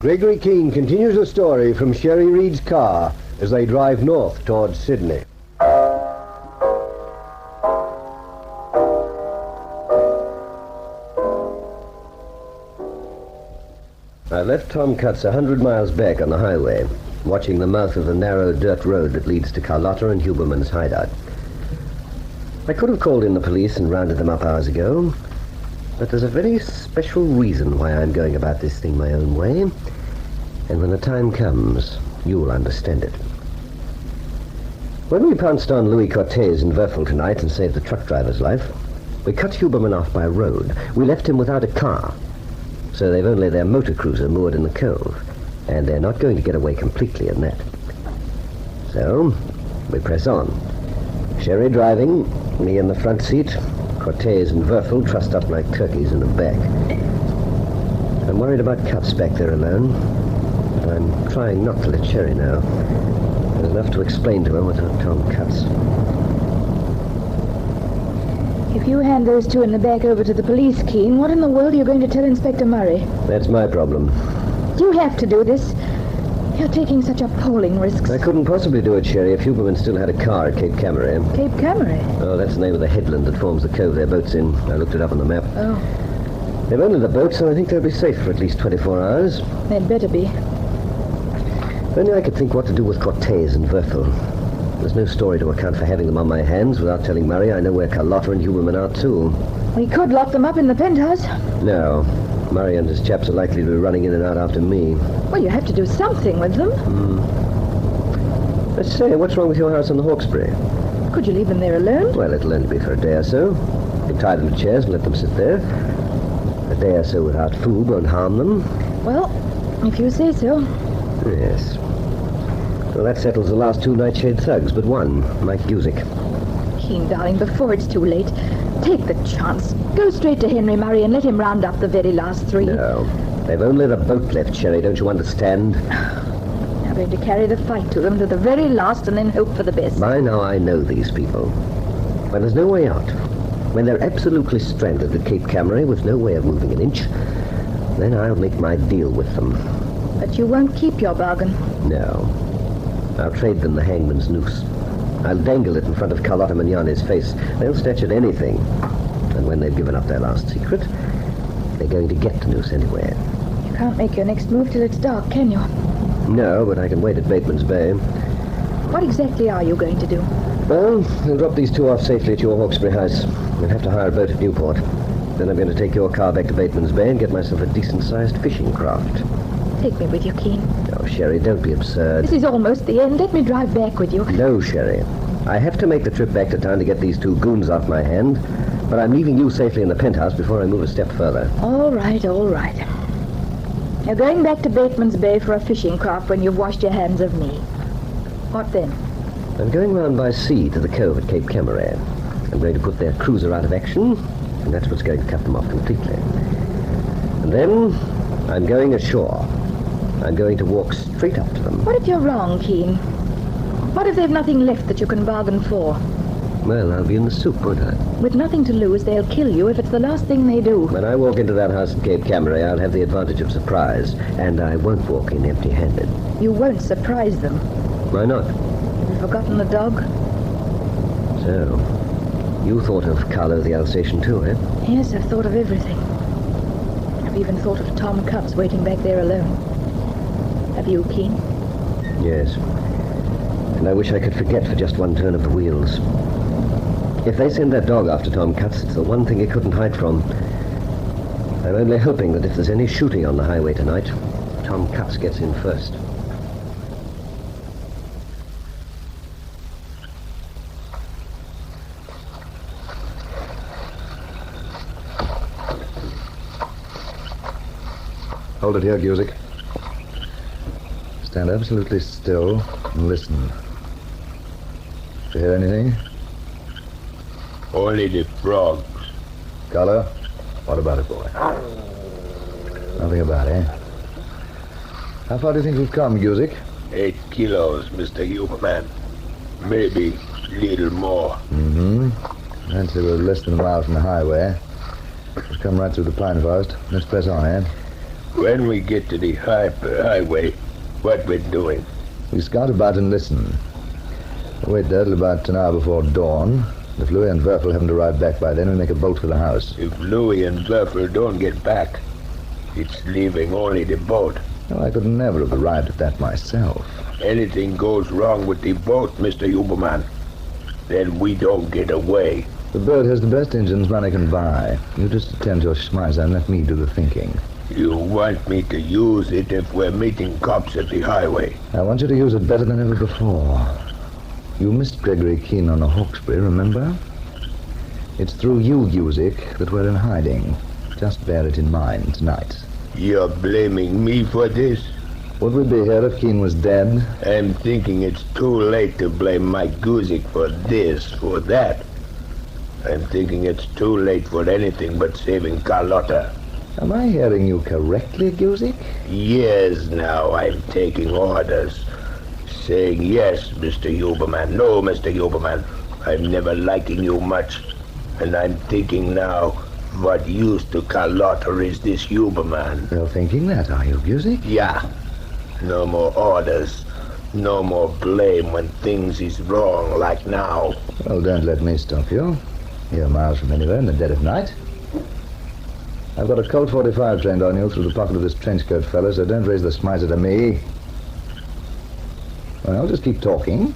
Gregory Keane continues the story from Sherry Reed's car as they drive north towards Sydney. I left Tom Cutts 100 miles back on the highway, watching the mouth of the narrow dirt road that leads to Carlotta and Huberman's hideout. I could have called in the police and rounded them up hours ago, but there's a very special reason why I'm going about this thing my own way, and when the time comes, you'll understand it. When we pounced on Louis Cortez in Werfel tonight and saved the truck driver's life, we cut Huberman off by road. We left him without a car, so they've only their motor cruiser moored in the cove, and they're not going to get away completely in that. So, we press on. Sherry driving, me in the front seat, Cortez and Werfel trussed up like turkeys in the back. I'm worried about Cutts back there alone, but I'm trying not to let Sherry know. There's enough to explain to her without Tom Cutts. If you hand those two in the back over to the police, Keane, what in the world are you going to tell Inspector Murray? That's my problem. You have to do this. You're taking such appalling risks. I couldn't possibly do it, Sherry, if Huberman still had a car at Cape Camaret. Cape Camaret? Oh, that's the name of the headland that forms the cove their boat's in. I looked it up on the map. Oh. They've owned the boat, so I think they'll be safe for at least 24 hours. They'd better be. If only I could think what to do with Cortez and Werfel. There's no story to account for having them on my hands without telling Murray I know where Carlotta and Huberman are, too. We could lock them up in the penthouse. No. Murray and his chaps are likely to be running in and out after me. Well, you have to do something with them. Let's say, what's wrong with your house on the Hawkesbury? Could you leave them there alone? Well, it'll only be for a day or so. You tie them to chairs and let them sit there. A day or so without food won't harm them. Well, if you say so. Yes. Well, that settles the last two NightShade thugs, but one, Mike Gusick. Keane, darling, before it's too late, take the chance. Go straight to Henry Murray and let him round up the very last three. No. They've only the boat left, Sherry, don't you understand? You're going to carry the fight to them to the very last and then hope for the best. By now I know these people. When there's no way out, when they're absolutely stranded at Cape Camaret with no way of moving an inch, then I'll make my deal with them. But you won't keep your bargain. No. I'll trade them the hangman's noose. I'll dangle it in front of Carlotta Mignogne's face. They'll stretch at anything. And when they've given up their last secret, they're going to get the noose anyway. You can't make your next move till it's dark, can you? No, but I can wait at Bateman's Bay. What exactly are you going to do? Well, I'll drop these two off safely at your Hawkesbury house. I'll have to hire a boat at Newport. Then I'm going to take your car back to Bateman's Bay and get myself a decent-sized fishing craft. Take me with you, Keane. Oh, Sherry, don't be absurd. This is almost the end. Let me drive back with you. No, Sherry. I have to make the trip back to town to get these two goons off my hand, but I'm leaving you safely in the penthouse before I move a step further. All right, all right. You're going back to Bateman's Bay for a fishing craft when you've washed your hands of me. What then? I'm going round by sea to the cove at Cape Camaret. I'm going to put their cruiser out of action, and that's what's going to cut them off completely. And then I'm going ashore. I'm going to walk straight up to them. What if you're wrong, Keane? What if they've nothing left that you can bargain for? Well, I'll be in the soup, won't I? With nothing to lose, they'll kill you if it's the last thing they do. When I walk into that house at Cape Camaret, I'll have the advantage of surprise, and I won't walk in empty-handed. You won't surprise them. Why not? Have you forgotten the dog? So, you thought of Carlo the Alsatian too, eh? Yes, I've thought of everything. I've even thought of Tom Cutts waiting back there alone. Have you, Keane? Yes. And I wish I could forget for just one turn of the wheels. If they send that dog after Tom Cutts, it's the one thing he couldn't hide from. I'm only hoping that if there's any shooting on the highway tonight, Tom Cutts gets in first. Hold it here, Gusick. Stand absolutely still and listen. Did you hear anything? Only the frogs. Carlo, what about it, boy? Nothing about it, eh? How far do you think we've come, Gusick? 8 kilos, Mr. Huberman. Maybe little more. Mm-hmm. I'd say we're less than a mile from the highway. We've come right through the pine forest. Let's press on, eh? When we get to the highway, what we're doing? We scout about and listen. Wait there till about an hour before dawn. If Louis and Werfel haven't arrived back by then, we make a bolt for the house. If Louis and Werfel don't get back, it's leaving only the boat. Oh, I could never have arrived at that myself. Anything goes wrong with the boat, Mr. Huberman, then we don't get away. The bird has the best engines money can buy. You just attend to your schmeiser and let me do the thinking. You want me to use it if we're meeting cops at the highway? I want you to use it better than ever before. You missed Gregory Keene on the Hawkesbury, remember? It's through you, Guzik, that we're in hiding. Just bear it in mind tonight. You're blaming me for this? Would we be here if Keene was dead? I'm thinking it's too late to blame Mike Guzik for this, for that. I'm thinking it's too late for anything but saving Carlotta. Am I hearing you correctly, Guzik? Years now I'm taking orders. Saying yes, Mr. Huberman. No, Mr. Huberman. I'm never liking you much. And I'm thinking now, what use to Carlotta is this Huberman? You're thinking that, are you, Guzik? Yeah. No more orders. No more blame when things is wrong like now. Well, don't let me stop you. You're miles from anywhere in the dead of night. I've got a Colt 45 trained on you through the pocket of this trench coat, fella, so don't raise the smizer to me. Well, just keep talking.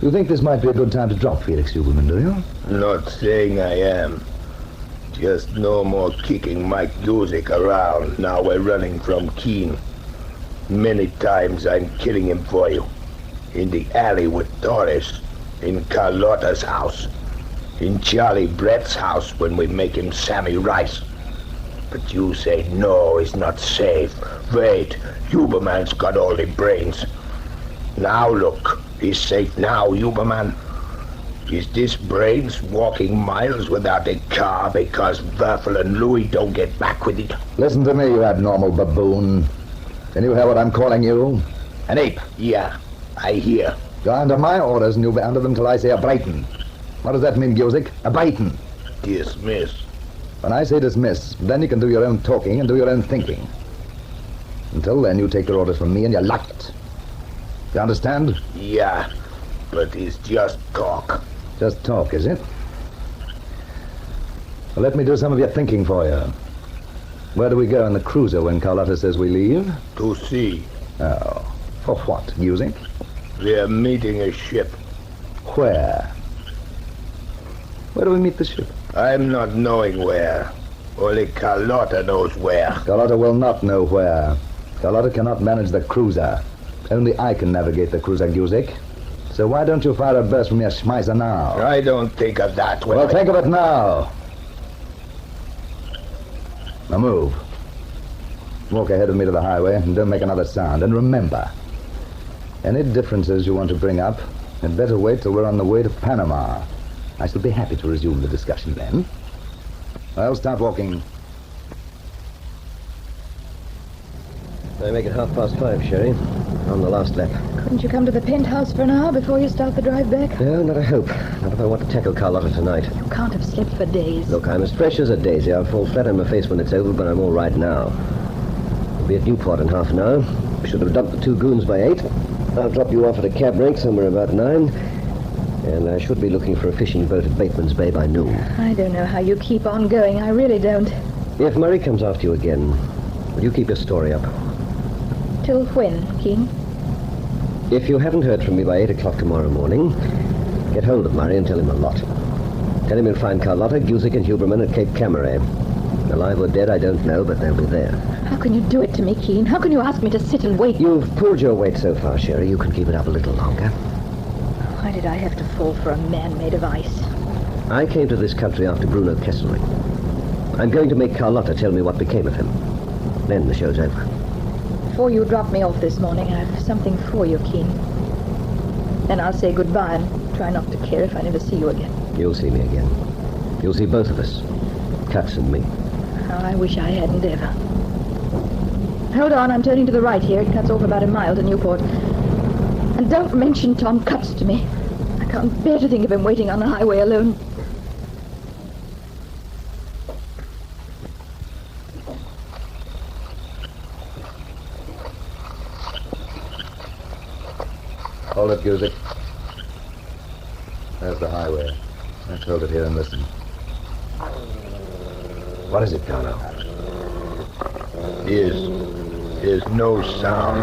You think this might be a good time to drop Felix Huberman, do you? Not saying I am. Just no more kicking Mike Guzik around. Now we're running from Keene. Many times I'm killing him for you. In the alley with Doris. In Carlotta's house. In Charlie Brett's house when we make him Sammy Rice. But you say no, he's not safe. Wait, Huberman's got all the brains. Now look, he's safe now, Huberman. Is this brains walking miles without a car because Werfel and Louis don't get back with it? Listen to me, you abnormal baboon. Can you hear what I'm calling you? An ape. Yeah, I hear. You're under my orders and you'll be under them till I say a Brighton. What does that mean, Guzik? A Brighton. Dismiss. When I say dismiss, then you can do your own talking and do your own thinking. Until then, you take your orders from me and you like it. You understand? Yeah, but it's just talk. Just talk, is it? Well, let me do some of your thinking for you. Where do we go in the cruiser when Carlotta says we leave? To sea. Oh, for what, Guzik? We're meeting a ship. Where? Where do we meet the ship? I'm not knowing where. Only Carlotta knows where. Carlotta will not know where. Carlotta cannot manage the cruiser. Only I can navigate the cruiser, Guzik. So why don't you fire a burst from your schmeiser now? I don't think of that when Well, think of it now. Now move. Walk ahead of me to the highway and don't make another sound. And remember, any differences you want to bring up, had better wait till we're on the way to Panama. I shall be happy to resume the discussion then. Well, start walking. I make it 5:30, Sherry. On the last lap. Couldn't you come to the penthouse for an hour before you start the drive back? No, not a hope. Not if I want to tackle Carlotta tonight. You can't have slept for days. Look, I'm as fresh as a daisy. I'll fall flat on my face when it's over, but I'm all right now. We'll be at Newport in half an hour. We should have dumped the 2 goons by 8. I'll drop you off at a cab rank somewhere about 9. And I should be looking for a fishing boat at Bateman's Bay by noon. I don't know how you keep on going. I really don't. If Murray comes after you again, will you keep your story up? Till when, Keene? If you haven't heard from me by 8 o'clock tomorrow morning, get hold of Murray and tell him a lot. Tell him you'll find Carlotta, Guzik, and Huberman at Cape Camaret. Alive or dead, I don't know, but they'll be there. How can you do it to me, Keene? How can you ask me to sit and wait? You've pulled your weight so far, Sherry. You can keep it up a little longer. Why did I have to fall for a man made of ice? I came to this country after Bruno Kesselring. I'm going to make Carlotta tell me what became of him. Then the show's over. Before you drop me off this morning, I have something for you, Keene. Then I'll say goodbye and try not to care if I never see you again. You'll see me again. You'll see both of us. Cutts and me. How I wish I hadn't ever. Hold on, I'm turning to the right here. It cuts off about a mile to Newport. And don't mention Tom Cutts to me. I can't bear to think of him waiting on the highway alone. Hold it, Guzik. There's the highway. Let's hold it here and listen. What is it, Carlo? There's no sound.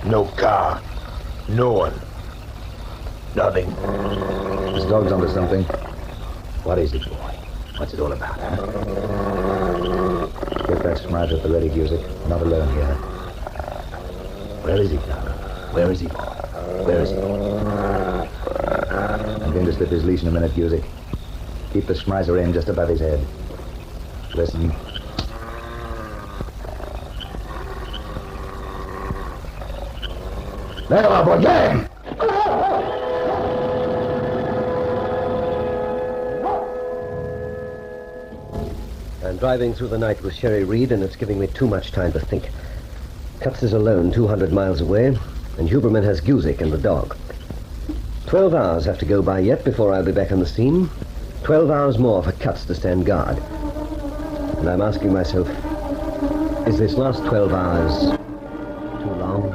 No car. No one. Nothing. This dog's onto something. What is it, boy? What's it all about, huh? Get that smart at the ready, Guzik. Not alone here. Where is he, Carlo? Where is he, boy? Where is he? I'm going to slip his leash in a minute, Guzik. Keep the schmeiser aim just above his head. Listen. There you are, boy. Get him! I'm driving through the night with Sherry Reed, and it's giving me too much time to think. Cutts is alone 200 miles away, and Huberman has Guzik and the dog. 12 hours have to go by yet before I'll be back on the scene. 12 hours more for Cutts to stand guard. And I'm asking myself, is this last 12 hours too long?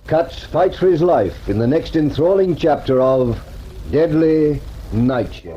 Cutts fights for his life in the next enthralling chapter of Deadly Nightshade.